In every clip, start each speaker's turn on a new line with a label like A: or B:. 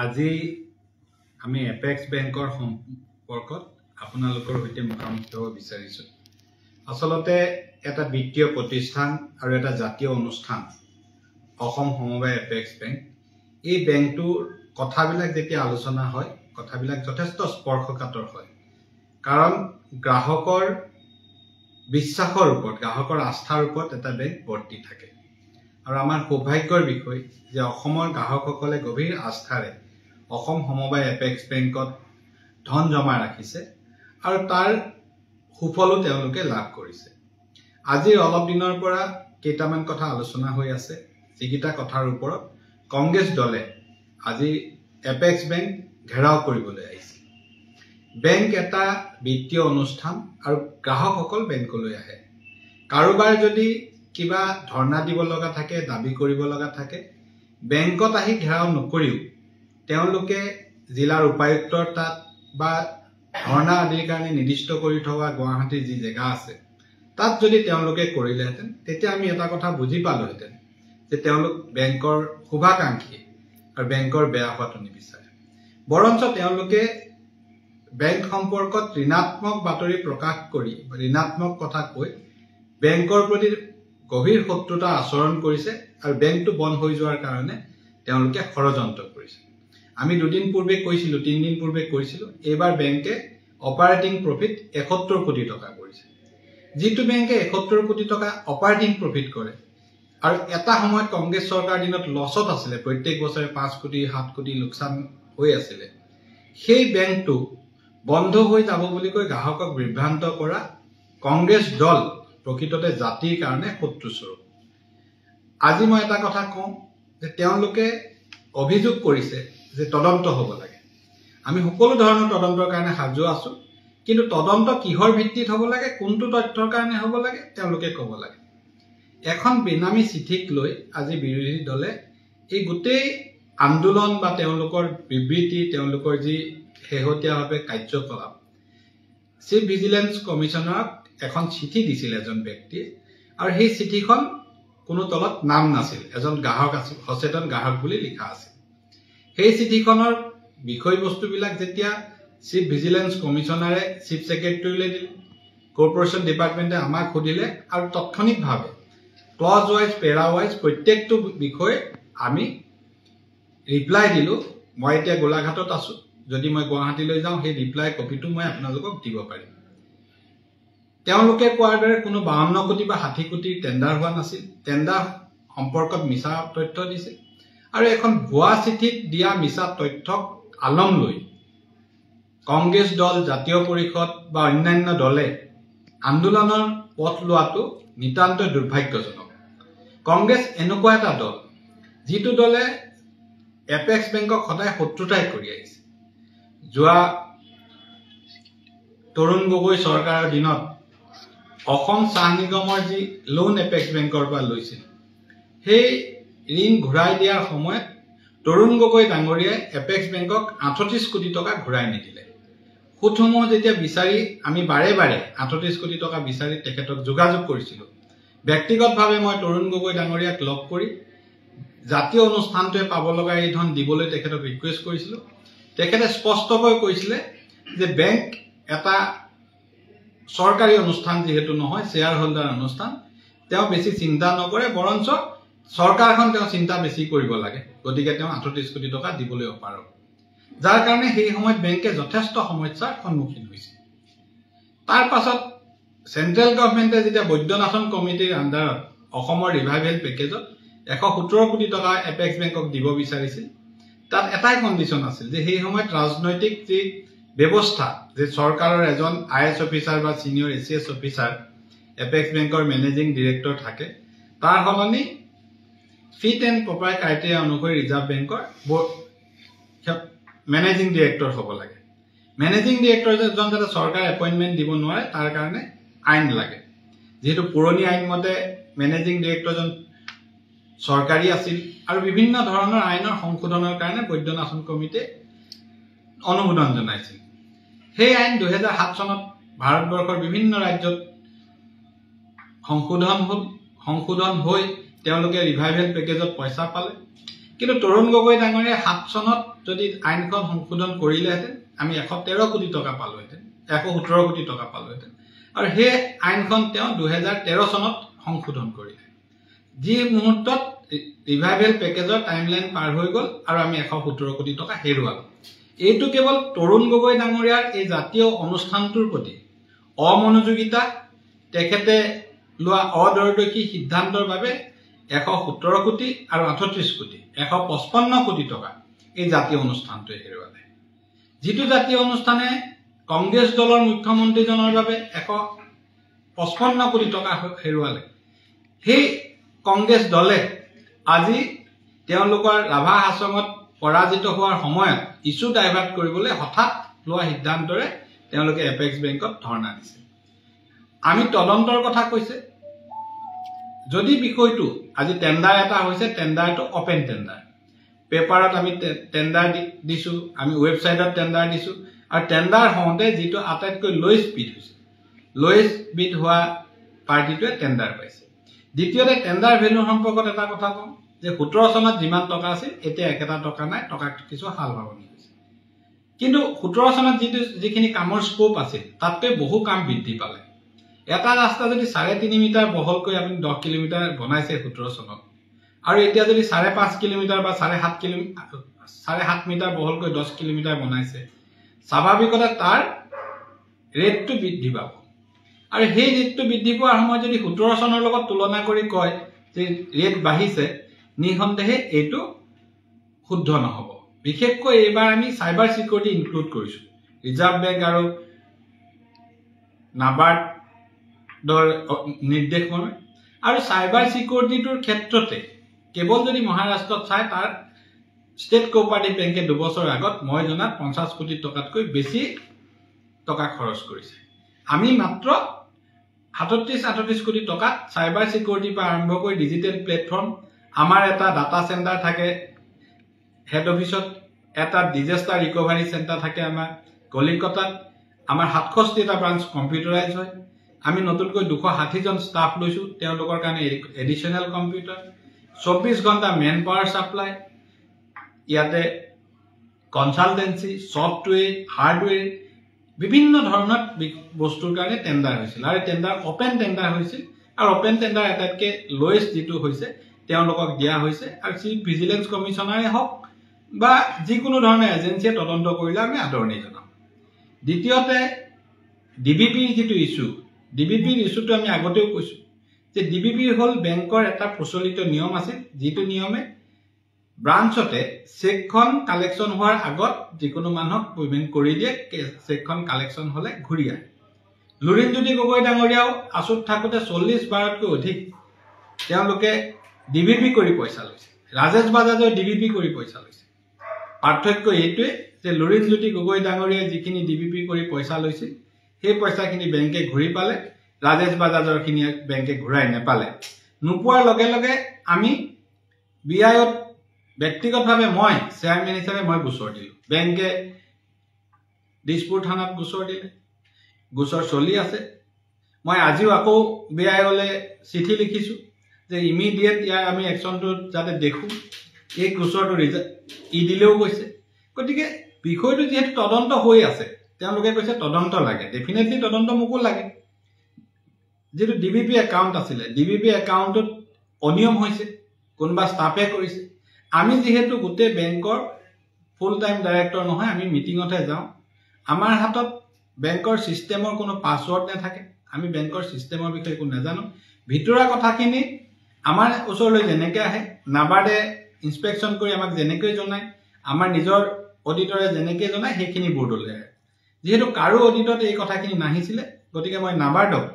A: আজি আমি এপেক্স বেংকৰ সম্পৰ্কত আপোনালোকৰ সৈতে মুখামুখি হ'ব বিচাৰিছো। আসলতে এটা বিত্তীয় প্ৰতিষ্ঠান আৰু এটা জাতীয় অনুষ্ঠান অসম সমবায় এপেক্স বেংক। এই বেংকটোৰ কথাবিলাক যেতিয়া আলোচনা হয়, কথাবিলাক যথেষ্ট স্পৰ্শকাতৰ হয়। কাৰণ গ্ৰাহকৰ বিশ্বাসৰ ওপৰত, গ্ৰাহকৰ আস্থাৰ ওপৰত এটা বেংক বৰ্তি থাকে। আৰু আমাৰ সৌভাগ্যৰ বিষয় যে অসমৰ গ্ৰাহকসকলে গভীৰ আস্থাৰে অসম সমবায় এপেক্স বেংকত ধন জমা ৰাখিছে আৰু তাৰ সুফলো তেওঁলোকে লাভ কৰিছে। আজি অলপ দিনৰ পৰা কেইটামান কথা আলোচনা হৈ আছে, যিকেইটা কথাৰ ওপৰত কংগ্ৰেছ দলে আজি এপেক্স বেংক ঘেৰাও কৰিবলৈ আহিছে। বেংক এটা বিত্তীয় অনুষ্ঠান আৰু গ্ৰাহকসকল বেংকলৈ আহে। কাৰোবাৰ যদি কিবা ধৰ্ণা দিব লগা থাকে, দাবী কৰিব লগা থাকে, বেংকত আহি ঘেৰাও নকৰিও তেওঁলোকে জিলাৰ উপায়ুক্তৰ তাত বা ধৰ্ণা আদিৰ কাৰণে নিৰ্দিষ্ট কৰি থকা গুৱাহাটীৰ যি জেগা আছে তাত যদি তেওঁলোকে কৰিলেহেঁতেন, তেতিয়া আমি এটা কথা বুজি পালোহেঁতেন যে তেওঁলোক বেংকৰ শুভাকাংক্ষী আৰু বেংকৰ বেয়া হোৱাটো নিবিচাৰে। বৰঞ্চ তেওঁলোকে বেংক সম্পৰ্কত ঋণাত্মক বাতৰি প্ৰকাশ কৰি, ঋণাত্মক কথা কৈ বেংকৰ প্ৰতি গভীৰ শত্ৰুতা আচৰণ কৰিছে আৰু বেংকটো বন্ধ হৈ যোৱাৰ কাৰণে তেওঁলোকে ষড়যন্ত্ৰ কৰিছে। আমি 2 দিন পূৰ্বে কৈছিলো, 3 দিন পূৰ্বে কৈছিলো, এইবাৰ বেংকে অপাৰেটিং প্ৰফিট 71 কোটি টকা কৰিছে। যিটো বেংকে 71 কোটি টকা অপাৰেটিং প্ৰফিট কৰে আৰু এটা সময়ত কংগ্ৰেছ চৰকাৰ দিনত লছত আছিলে, প্ৰত্যেক বছৰে 5 কোটি 7 কোটি লোকচান হৈ আছিলে, সেই বেংকটো বন্ধ হৈ যাব বুলি কৈ গ্ৰাহকক বিভ্ৰান্ত কৰা কংগ্ৰেছ দল প্ৰকৃততে জাতিৰ কাৰণে শত্ৰুস্বৰূপ। আজি মই এটা কথা কওঁ যে তেওঁলোকে অভিযোগ কৰিছে যে তদন্ত হ'ব লাগে। আমি সকলো ধৰণৰ তদন্তৰ কাৰণে সাজু আছো, কিন্তু তদন্ত কিহৰ ভিত্তিত হ'ব লাগে, কোনটো তথ্যৰ কাৰণে হ'ব লাগে তেওঁলোকে ক'ব লাগে। এখন বেনামী চিঠিক লৈ আজি বিৰোধী দলে এই গোটেই আন্দোলন বা তেওঁলোকৰ বিবৃতি, তেওঁলোকৰ যি শেহতীয়াভাৱে কাৰ্যকলাপ, চিফ ভিজিলেন্স কমিশনাৰক এখন চিঠি দিছিল এজন ব্যক্তিয়ে, আৰু সেই চিঠিখন কোনো তলত নাম নাছিল, এজন গ্ৰাহক আছিল, সচেতন গ্ৰাহক বুলি লিখা আছিল। সেই চিঠিখনৰ বিষয়বস্তুবিলাক যেতিয়া চিফ ভিজিলেন্স কমিশনাৰে চিফ ছেক্ৰেটাৰীলৈ দিলে, কৰ্পৰেশ্যন ডিপাৰ্টমেণ্টে আমাক সুধিলে আৰু তাৎক্ষণিকভাৱে ক্লজ ৱাইজ, পেৰা ৱাইজ প্ৰত্যেকটো বিষয়ে আমি ৰিপ্লাই দিলোঁ। মই এতিয়া গোলাঘাটত আছোঁ, যদি মই গুৱাহাটীলৈ যাওঁ সেই ৰিপ্লাই কপিটো মই আপোনালোকক দিব পাৰিম। তেওঁলোকে কোৱাৰ দৰে কোনো 52 কোটি বা 60 কোটিৰ টেণ্ডাৰ হোৱা নাছিল, টেণ্ডাৰ সম্পৰ্কত মিছা তথ্য দিছে আৰু এখন ভুৱা চিঠিত দিয়া মিছা তথ্যক আলম লৈ কংগ্ৰেছ দল, জাতীয় পৰিষদ বা অন্যান্য দলে আন্দোলনৰ পথ লোৱাটো নিতান্তই দুৰ্ভাগ্যজনক। কংগ্ৰেছ এনেকুৱা এটা দল যিটো দলে এপেক্স বেংকক সদায় শত্ৰুতাই কৰি আহিছে। যোৱা তৰুণ গগৈ চৰকাৰৰ দিনত অসম চাহ নিগমৰ যি লোন এপেক্স বেংকৰ পৰা লৈছিল, সেই ঋণ ঘূৰাই দিয়াৰ সময়ত তৰুণ গগৈ ডাঙৰীয়াই এপেক্স বেংকক 38 কোটি টকা ঘূৰাই নিদিলে। সুতসমূহ যেতিয়া বিচাৰি আমি বাৰে বাৰে 38 কোটি টকা বিচাৰি তেখেতক যোগাযোগ কৰিছিলোঁ, ব্যক্তিগতভাৱে মই তৰুণ গগৈ ডাঙৰীয়াক লগ কৰি জাতীয় অনুষ্ঠানটোৱে পাব লগা এই ধন দিবলৈ তেখেতক ৰিকুৱেষ্ট কৰিছিলোঁ। তেখেতে স্পষ্টকৈ কৈছিলে যে বেংক এটা চৰকাৰী অনুষ্ঠান যিহেতু নহয়, শ্বেয়াৰ হোল্ডাৰ অনুষ্ঠান, তেওঁ বেছি চিন্তা নকৰে, বৰঞ্চ চৰকাৰখন তেওঁ চিন্তা বেছি কৰিব লাগে, গতিকে তেওঁ 38 কোটি টকা দিবলৈ অপাৰগ। যাৰ কাৰণে সেই সময়ত বেংকে যথেষ্ট সমস্যাৰ সন্মুখীন হৈছিল। তাৰ পাছত চেণ্ট্ৰেল গভৰ্ণমেণ্টে যেতিয়া বৈদ্যনাথন কমিটিৰ আণ্ডাৰত অসমৰ ৰিভাইভেল পেকেজত 117 কোটি টকা এপেক্স বেংকক দিব বিচাৰিছিল, তাত এটাই কণ্ডিশ্যন আছিল যে সেই সময়ত ৰাজনৈতিক যি ব্যৱস্থা, যে চৰকাৰৰ এজন IAS অফিচাৰ বা ছিনিয়ৰ ACS অফিচাৰ এপেক্স বেংকৰ মেনেজিং ডিৰেক্টৰ থাকে, তাৰ সলনি ফিট এণ্ড প্ৰপাৰ ক্ৰাইটেৰিয়া অনুসৰি ৰিজাৰ্ভ বেংকৰ মেনেজিং ডিৰেক্টৰ হ'ব লাগে। মেনেজিং ডিৰেক্টৰ এজন যাতে চৰকাৰে এপইণ্টমেণ্ট দিব নোৱাৰে, তাৰ কাৰণে আইন লাগে। যিহেতু পুৰণি আইন মতে মেনেজিং ডিৰেক্টৰজন চৰকাৰী আছিল আৰু বিভিন্ন ধৰণৰ আইনৰ সংশোধনৰ কাৰণে বৈদ্যনাথন কমিটিয়ে অনুমোদন জনাইছিল। সেই আইন 2007 চনত ভাৰতবৰ্ষৰ বিভিন্ন ৰাজ্যত সংশোধন হৈ তেওঁলোকে ৰিভাইভেল পেকেজত পইচা পালে। কিন্তু তৰুণ গগৈ ডাঙৰীয়াই 7 চনত যদি আইনখন সংশোধন কৰিলেহেঁতেন আমি 113 কোটি টকা পালোহেঁতেন, 117 কোটি টকা পালোহেঁতেন। আৰু সেই আইনখন তেওঁ 2013 চনত সংশোধন কৰিলে, যি মুহূৰ্তত ৰিভাইভেল পেকেজৰ টাইমলাইন পাৰ হৈ গ'ল আৰু আমি 117 কোটি টকা হেৰুৱালোঁ। এইটো কেৱল তৰুণ গগৈ ডাঙৰীয়াৰ এই জাতীয় অনুষ্ঠানটোৰ প্ৰতি অমনোযোগিতা, তেখেতে লোৱা অদূৰদৰ্শী সিদ্ধান্তৰ বাবে 117 কোটি আৰু 38 কোটি 155 কোটি টকা এই জাতীয় অনুষ্ঠানটোৱে হেৰুৱালে। যিটো জাতীয় অনুষ্ঠানে কংগ্ৰেছ দলৰ মুখ্যমন্ত্ৰীজনৰ বাবে 155 কোটি টকা হেৰুৱালে, সেই কংগ্ৰেছ দলে আজি তেওঁলোকৰ ৰাভা হাছঙত পৰাজিত হোৱাৰ সময়ত ইছ্যু ডাইভাৰ্ট কৰিবলৈ হঠাৎ লোৱা সিদ্ধান্তৰে তেওঁলোকে এপেক্স বেংকত ধৰ্ণা দিছে। আমি তদন্তৰ কথা কৈছে, যদি বিষয়টো আজি টেণ্ডাৰ এটা হৈছে, টেণ্ডাৰটো অপেন টেণ্ডাৰ, পেপাৰত আমি টেণ্ডাৰ দিছোঁ, আমি ৱেবছাইটত টেণ্ডাৰ দিছোঁ, আৰু টেণ্ডাৰ হওঁতে যিটো আটাইতকৈ লোৱেষ্ট বিড হৈছে, লোৱেষ্ট বিড হোৱা পাৰ্টিটোৱে টেণ্ডাৰ পাইছে। দ্বিতীয়তে টেণ্ডাৰ ভেলু সম্পৰ্কত এটা কথা কওঁ যে 17 চনত যিমান টকা আছিল এতিয়া একেটা টকা নাই, টকা কিছু সাল সলনি হৈছে। কিন্তু 17 চনত যিখিনি কামৰ স্কোপ আছিল তাতকৈ বহু কাম বৃদ্ধি পালে। এটা ৰাস্তা যদি 3.5 মিটাৰ বহলকৈ আপুনি 10 কিলোমিটাৰ বনাইছে 17 চনত, আৰু এতিয়া যদি 5.5 কিলোমিটাৰ বা 7.5 মিটাৰ বহলকৈ 10 কিলোমিটাৰ বনাইছে, স্বাভাৱিকতে তাৰ ৰেটটো বৃদ্ধি পাব। আৰু সেই ৰেটটো বৃদ্ধি পোৱাৰ সময়ত যদি 17 চনৰ লগত তুলনা কৰি কয় যে ৰেট বাঢ়িছে, নিঃসন্দেহে এইটো শুদ্ধ নহ'ব। বিশেষকৈ এইবাৰ আমি চাইবাৰ চিকিউৰিটি ইনক্লুড কৰিছোঁ, ৰিজাৰ্ভ বেংক আৰু নাবাৰ্ডৰ নিৰ্দেশমৰ্মে। আৰু চাইবাৰ চিকিউৰিটিটোৰ ক্ষেত্ৰতে কেৱল যদি মহাৰাষ্ট্ৰত চাই, তাৰ ষ্টেট কোঅপাৰেটিভ বেংকে 2 বছৰ আগত মই জনাত 50 কোটি টকাতকৈ বেছি টকা খৰচ কৰিছে। আমি মাত্ৰ 37-38 কোটি টকাত চাইবাৰ চিকিউৰিটিৰ পৰা আৰম্ভ কৰি ডিজিটেল প্লেটফৰ্ম, আমাৰ এটা ডাটা চেণ্টাৰ থাকে হেড অফিচত, এটা ডিজাষ্টাৰ ৰিকভাৰী চেণ্টাৰ থাকে আমাৰ কলিকতাত, আমাৰ 67টা ব্ৰাঞ্চ কম্পিউটাৰাইজ হয়। আমি নতুনকৈ 260জন ষ্টাফ লৈছোঁ, তেওঁলোকৰ কাৰণে এডিশ্যনেল কম্পিউটাৰ, 24 ঘণ্টা মেন পাৱাৰ ছাপ্লাই, ইয়াতে কনচালটেঞ্চি, ছফ্টৱেৰ, হাৰ্ডৱেৰ, বিভিন্ন ধৰণৰ বস্তুৰ কাৰণে টেণ্ডাৰ হৈছিল। আৰু টেণ্ডাৰ অপেন টেণ্ডাৰ হৈছিল, আৰু অপেন টেণ্ডাৰ আটাইতকৈ লোৱেষ্ট যিটো হৈছে তেওঁলোকক দিয়া হৈছে। আৰু চিফ ভিজিলেন্স কমিশ্যনাৰে হওক বা যিকোনো ধৰণৰ এজেঞ্চিয়ে তদন্ত কৰিলে আমি আদৰণি জনাম। দ্বিতীয়তে ডিবিপিৰ যিটো ইছ্যু, ডিবিপিৰ ইছ্যুটো আমি আগতেও কৈছোঁ যে ডিবিপি হ'ল বেংকৰ এটা প্ৰচলিত নিয়ম আছিল, যিটো নিয়মে ব্ৰাঞ্চতে চেকখন কালেকশ্যন হোৱাৰ আগত যিকোনো মানুহক পে'মেণ্ট কৰি দিয়ে, চেকখন কালেকশ্যন হ'লে ঘূৰি আহে। লুৰিণজ্যোতি গগৈ ডাঙৰীয়াও আছুত থাকোঁতে 40 বাৰতকৈ অধিক তেওঁলোকে ডিবিপি কৰি পইচা লৈছে, ৰাজেশ বাজাজেও ডিবিপি কৰি পইচা লৈছে। পাৰ্থক্য এইটোৱে যে লুৰিণজ্যোতি গগৈ ডাঙৰীয়াই যিখিনি ডিবিপি কৰি পইচা লৈছিল, সেই পইচাখিনি বেংকে ঘূৰি পালে, ৰাজেশ বাজাজৰখিনি বেংকে ঘূৰাই নেপালে। নোপোৱাৰ লগে লগে আমি BIত ব্যক্তিগতভাৱে মই চেয়াৰমেন হিচাপে মই গোচৰ দিলোঁ, বেংকে দিছপুৰ থানাত গোচৰ দিলে, গোচৰ চলি আছে। মই আজিও আকৌ BIলৈ চিঠি লিখিছোঁ যে ইমিডিয়েট ইয়াৰ আমি একশ্যনটো যাতে দেখোঁ, এই গোচৰটো দিলেও কৈছে। গতিকে বিষয়টো যিহেতু তদন্ত হৈ আছে, তেওঁলোকে কৈছে তদন্ত লাগে, ডেফিনেটলি তদন্ত মোকো লাগে। যিটো ডিবিপি একাউণ্ট আছিলে, ডিবিপি একাউণ্টত অনিয়ম হৈছে, কোনোবা ষ্টাফে কৰিছে। আমি যিহেতু গোটেই বেংকৰ ফুল টাইম ডাইৰেক্টৰ নহয়, আমি মিটিঙতহে যাওঁ, আমাৰ হাতত বেংকৰ ছিষ্টেমৰ কোনো পাছৱৰ্ড নাথাকে, আমি বেংকৰ ছিষ্টেমৰ বিষয়ে একো নাজানো। ভিতৰুৱা কথাখিনি আমাৰ ওচৰলৈ যেনেকৈ আহে, নাবাৰ্ডে ইনস্পেকশ্যন কৰি আমাক যেনেকৈ জনায়, আমাৰ নিজৰ অডিটৰে যেনেকৈ জনায়, সেইখিনি বৰ্ডলৈ আহে। যিহেতু কাৰো অডিটত এই কথাখিনি নাহিছিলে, গতিকে মই নাবাৰ্ডক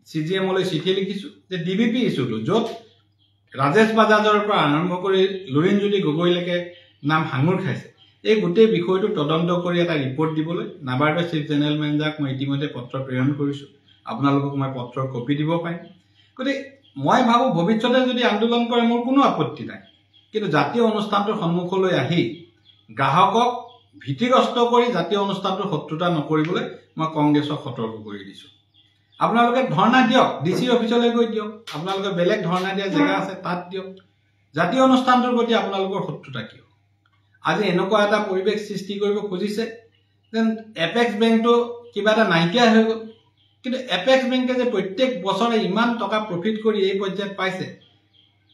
A: CGMলৈ চিঠি লিখিছোঁ যে ডিবিপি ইছ্যুটো, য'ত ৰাজেশ বাজাজৰ পৰা আৰম্ভ কৰি লুৰিণজ্যোতি গগৈলৈকে নাম সাঙুৰ খাইছে, এই গোটেই বিষয়টো তদন্ত কৰি এটা ৰিপৰ্ট দিবলৈ নাবাৰ্ডৰ চিফ জেনেৰেল মেনেজাৰক মই ইতিমধ্যে পত্ৰ প্ৰেৰণ কৰিছোঁ। আপোনালোকক মই পত্ৰৰ কপি দিব পাৰিম। গতিকে মই ভাবোঁ ভৱিষ্যতে যদি আন্দোলন কৰে মোৰ কোনো আপত্তি নাই, কিন্তু জাতীয় অনুষ্ঠানটোৰ সন্মুখলৈ আহি গ্ৰাহকক ভীতিগ্ৰস্ত কৰি জাতীয় অনুষ্ঠানটোৰ শত্ৰুতা নকৰিবলৈ মই কংগ্ৰেছক সতৰ্ক কৰি দিছোঁ। আপোনালোকে ধৰ্ণা দিয়ক, DC অফিচলৈ গৈ দিয়ক, আপোনালোকে বেলেগ ধৰ্ণা দিয়া জেগা আছে তাত দিয়ক, জাতীয় অনুষ্ঠানটোৰ প্ৰতি আপোনালোকৰ শত্ৰুতা কিয় আজি এনেকুৱা এটা পৰিৱেশ সৃষ্টি কৰিব খুজিছে যেন এপেক্স বেংকটো কিবা এটা নাইকিয়া হৈ গ'ল কিন্তু এপেক্স বেংকে যে প্ৰত্যেক বছৰে ইমান টকা প্ৰফিট কৰি এই পৰ্যায়ত পাইছে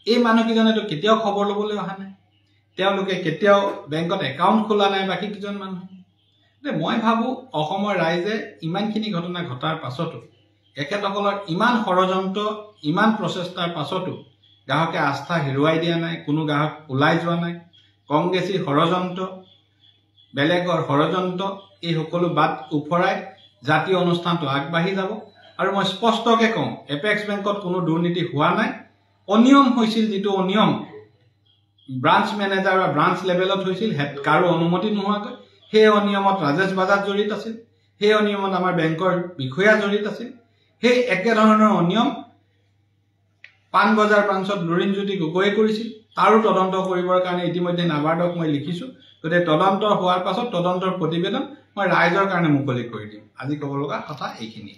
A: এই মানুহকেইজনেতো কেতিয়াও খবৰ ল'বলৈ অহা নাই তেওঁলোকে কেতিয়াও বেংকত একাউণ্ট খোলা নাই বাকী কিজন মানুহ মই ভাবোঁ অসমৰ ৰাইজে ইমানখিনি ঘটনা ঘটাৰ পাছতো এখেতসকলৰ ইমান ষড়যন্ত্ৰ ইমান প্ৰচেষ্টাৰ পাছতো গ্ৰাহকে আস্থা হেৰুৱাই দিয়া নাই কোনো গ্ৰাহক ওলাই যোৱা নাই কংগ্ৰেছী ষড়যন্ত্ৰ বেলেগৰ ষড়যন্ত্ৰ এই সকলো বাদ উফৰাই জাতীয় অনুষ্ঠানটো আগবাঢ়ি যাব আৰু মই স্পষ্টকৈ কওঁ এপেক্স বেংকত কোনো দুৰ্নীতি হোৱা নাই অনিয়ম হৈছিল যিটো অনিয়ম ব্ৰাঞ্চ মেনেজাৰ বা ব্ৰাঞ্চ লেভেলত হৈছিল কাৰো অনুমতি নোহোৱাকৈ সেই অনিয়মত ৰাজেশ বাজাজ জড়িত আছিল সেই অনিয়মত আমাৰ বেংকৰ বিষয়া জড়িত আছিল সেই একেধৰণৰ অনিয়ম পাণবজাৰ ব্ৰাঞ্চত লুৰিণজ্যোতি গগৈয়ে কৰিছিল তাৰো তদন্ত কৰিবৰ কাৰণে ইতিমধ্যে নাবাৰ্ডক মই লিখিছোঁ গতিকে তদন্ত হোৱাৰ পাছত তদন্তৰ প্ৰতিবেদন মই ৰাইজৰ কাৰণে মুকলি কৰি দিম আজি ক'ব লগা কথা এইখিনি